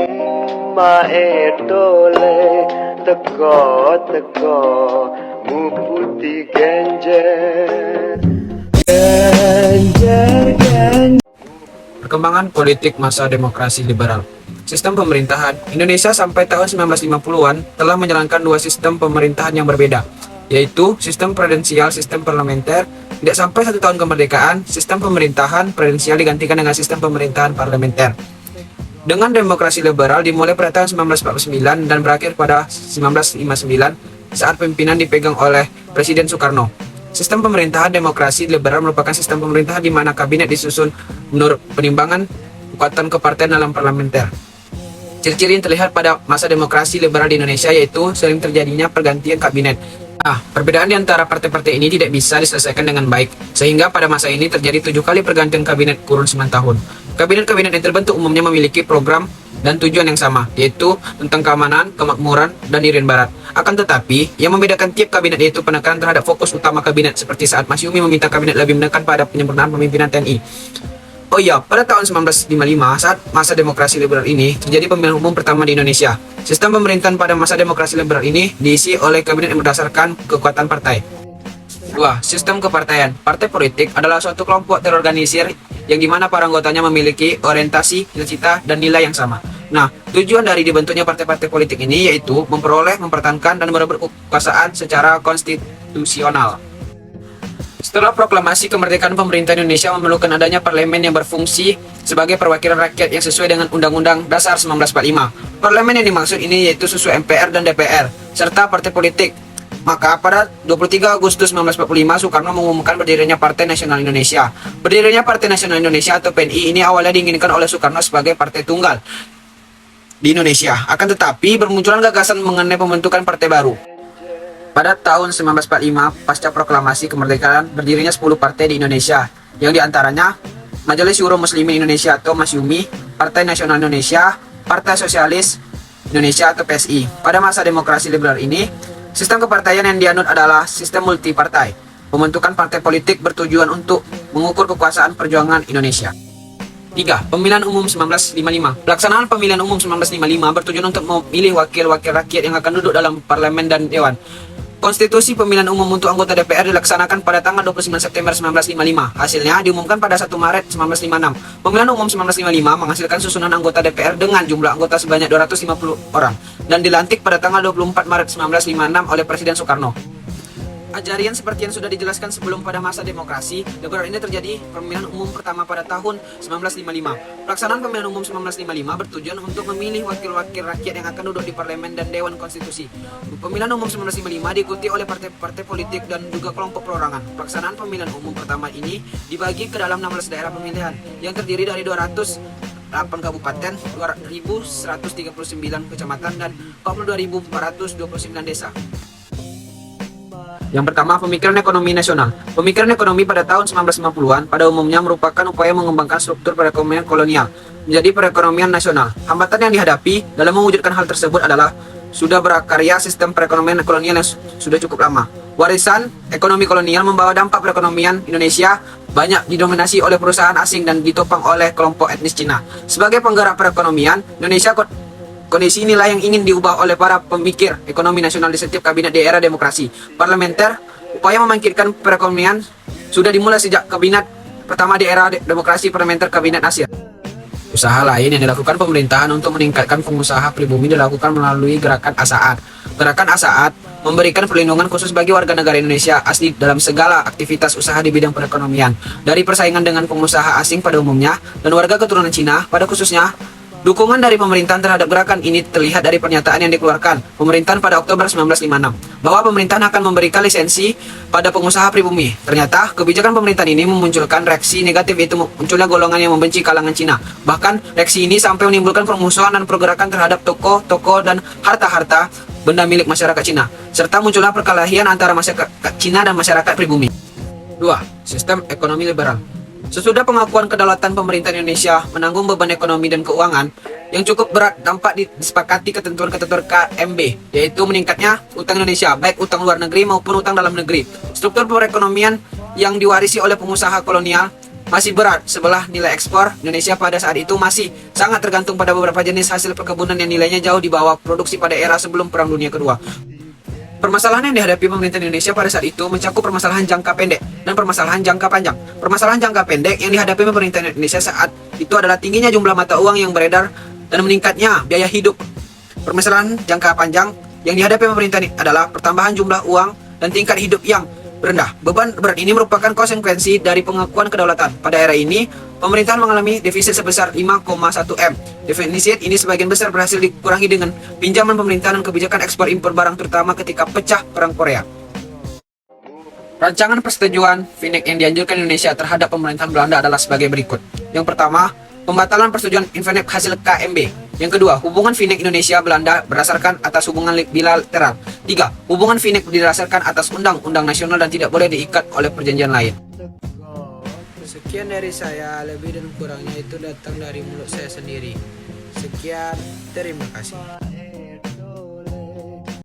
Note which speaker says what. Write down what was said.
Speaker 1: mae tole teko mu putih genjer genjer.
Speaker 2: Perkembangan politik masa demokrasi liberal. Sistem pemerintahan Indonesia sampai tahun 1950-an telah menjalankan dua sistem pemerintahan yang berbeda, yaitu sistem presidensial, sistem parlementer. Tidak sampai 1 tahun kemerdekaan, sistem pemerintahan presidensial digantikan dengan sistem pemerintahan parlementer. Dengan demokrasi liberal dimulai pada tahun 1949 dan berakhir pada 1959 saat pimpinan dipegang oleh Presiden Soekarno. Sistem pemerintahan demokrasi liberal merupakan sistem pemerintahan di mana kabinet disusun menurut penimbangan kekuatan kepartean dalam parlementer. Ciri-ciri yang terlihat pada masa demokrasi liberal di Indonesia yaitu sering terjadinya pergantian kabinet. Nah, perbedaan di antara partai-partai ini tidak bisa diselesaikan dengan baik, sehingga pada masa ini terjadi 7 kali pergantian kabinet kurun 9 tahun. Kabinet-kabinet yang terbentuk umumnya memiliki program dan tujuan yang sama, yaitu tentang keamanan, kemakmuran, dan Irian Barat. Akan tetapi, yang membedakan tiap kabinet yaitu penekanan terhadap fokus utama kabinet, seperti saat Masyumi meminta kabinet lebih menekan pada penyempurnaan pemimpinan TNI. Oh iya, pada tahun 1955, saat masa demokrasi liberal ini, terjadi pemilihan umum pertama di Indonesia. Sistem pemerintahan pada masa demokrasi liberal ini diisi oleh kabinet yang berdasarkan kekuatan partai. 2. Sistem kepartaian. Partai politik adalah suatu kelompok terorganisir yang dimana para anggotanya memiliki orientasi, cita-cita, dan nilai yang sama. Nah, tujuan dari dibentuknya partai-partai politik ini yaitu memperoleh, mempertahankan, dan merebut kekuasaan secara konstitusional. Setelah proklamasi kemerdekaan, pemerintah Indonesia memerlukan adanya parlemen yang berfungsi sebagai perwakilan rakyat yang sesuai dengan Undang-Undang Dasar 1945. Parlemen yang dimaksud ini yaitu susu MPR dan DPR, serta partai politik. Maka pada 23 Agustus 1945, Soekarno mengumumkan berdirinya Partai Nasional Indonesia. Berdirinya Partai Nasional Indonesia atau PNI ini awalnya diinginkan oleh Soekarno sebagai partai tunggal di Indonesia. Akan tetapi bermunculan gagasan mengenai pembentukan partai baru. Pada tahun 1945, pasca proklamasi kemerdekaan, berdirinya 10 partai di Indonesia, yang diantaranya Majelis Syuro Muslimin Indonesia atau Masyumi, Partai Nasional Indonesia, Partai Sosialis Indonesia atau PSI. Pada masa demokrasi liberal ini, sistem kepartaian yang dianut adalah sistem multipartai. Pembentukan partai politik bertujuan untuk mengukur kekuasaan perjuangan Indonesia. 3. Pemilihan umum 1955. Pelaksanaan pemilihan umum 1955 bertujuan untuk memilih wakil-wakil rakyat yang akan duduk dalam parlemen dan dewan. Konstitusi pemilihan umum untuk anggota DPR dilaksanakan pada tanggal 29 September 1955. Hasilnya diumumkan pada 1 Maret 1956. Pemilihan umum 1955 menghasilkan susunan anggota DPR dengan jumlah anggota sebanyak 250 orang dan dilantik pada tanggal 24 Maret 1956 oleh Presiden Soekarno. Ajarian seperti yang sudah dijelaskan sebelum, pada masa demokrasi liberal ini terjadi pemilihan umum pertama pada tahun 1955. Pelaksanaan pemilihan umum 1955 bertujuan untuk memilih wakil-wakil rakyat yang akan duduk di parlemen dan dewan konstitusi. Pemilihan umum 1955 diikuti oleh partai-partai politik dan juga kelompok perorangan. Pelaksanaan pemilihan umum pertama ini dibagi ke dalam 16 daerah pemilihan yang terdiri dari 208 kabupaten, 2.139 kecamatan, dan 42.429 desa. Yang pertama, pemikiran ekonomi nasional. Pemikiran ekonomi pada tahun 1950-an pada umumnya merupakan upaya mengembangkan struktur perekonomian kolonial menjadi perekonomian nasional. Hambatan yang dihadapi dalam mewujudkan hal tersebut adalah sudah berkarya sistem perekonomian kolonial yang sudah cukup lama. Warisan ekonomi kolonial membawa dampak perekonomian Indonesia banyak didominasi oleh perusahaan asing dan ditopang oleh kelompok etnis Cina. Sebagai penggerak perekonomian Indonesia, kondisi inilah yang ingin diubah oleh para pemikir ekonomi nasional di setiap kabinet di era demokrasi parlementer. Upaya membangkitkan perekonomian sudah dimulai sejak kabinet pertama di era demokrasi parlementer, Kabinet Nasir. Usaha lain yang dilakukan pemerintahan untuk meningkatkan pengusaha pribumi dilakukan melalui Gerakan Asaat. Gerakan Asaat memberikan perlindungan khusus bagi warga negara Indonesia asli dalam segala aktivitas usaha di bidang perekonomian, dari persaingan dengan pengusaha asing pada umumnya dan warga keturunan Cina pada khususnya. Dukungan dari pemerintahan terhadap gerakan ini terlihat dari pernyataan yang dikeluarkan pemerintahan pada Oktober 1956 bahwa pemerintahan akan memberikan lisensi pada pengusaha pribumi. Ternyata kebijakan pemerintahan ini memunculkan reaksi negatif, yaitu munculnya golongan yang membenci kalangan Cina. Bahkan reaksi ini sampai menimbulkan permusuhan dan pergerakan terhadap toko-toko dan harta-harta benda milik masyarakat Cina, serta munculnya perkelahian antara masyarakat Cina dan masyarakat pribumi. 2. Sistem ekonomi liberal. Sesudah pengakuan kedaulatan pemerintah Indonesia menanggung beban ekonomi dan keuangan yang cukup berat, dampak disepakati ketentuan-ketentuan KMB, yaitu meningkatnya utang Indonesia, baik utang luar negeri maupun utang dalam negeri. Struktur perekonomian yang diwarisi oleh pengusaha kolonial masih berat sebelah nilai ekspor Indonesia pada saat itu masih sangat tergantung pada beberapa jenis hasil perkebunan yang nilainya jauh di bawah produksi pada era sebelum Perang Dunia Kedua. Permasalahan yang dihadapi pemerintah Indonesia pada saat itu mencakup permasalahan jangka pendek dan permasalahan jangka panjang. Permasalahan jangka pendek yang dihadapi pemerintah Indonesia saat itu adalah tingginya jumlah mata uang yang beredar dan meningkatnya biaya hidup. Permasalahan jangka panjang yang dihadapi pemerintah ini adalah pertambahan jumlah uang dan tingkat hidup yang rendah. Beban berat ini merupakan konsekuensi dari pengakuan kedaulatan. Pada era ini, pemerintahan mengalami defisit sebesar 5,1 M. Defisit ini sebagian besar berhasil dikurangi dengan pinjaman pemerintahan dan kebijakan ekspor impor barang terutama ketika pecah Perang Korea. Rancangan persetujuan FINEK yang dianjurkan Indonesia terhadap pemerintahan Belanda adalah sebagai berikut. Yang pertama, pembatalan persetujuan FINEK hasil KMB. Yang kedua, hubungan FINEK Indonesia Belanda berdasarkan atas hubungan bilateral. 3. Hubungan FINEK didasarkan atas undang-undang nasional dan tidak boleh diikat oleh perjanjian lain. Sekian dari saya, lebih dan kurangnya itu datang dari mulut saya sendiri. Sekian, terima kasih.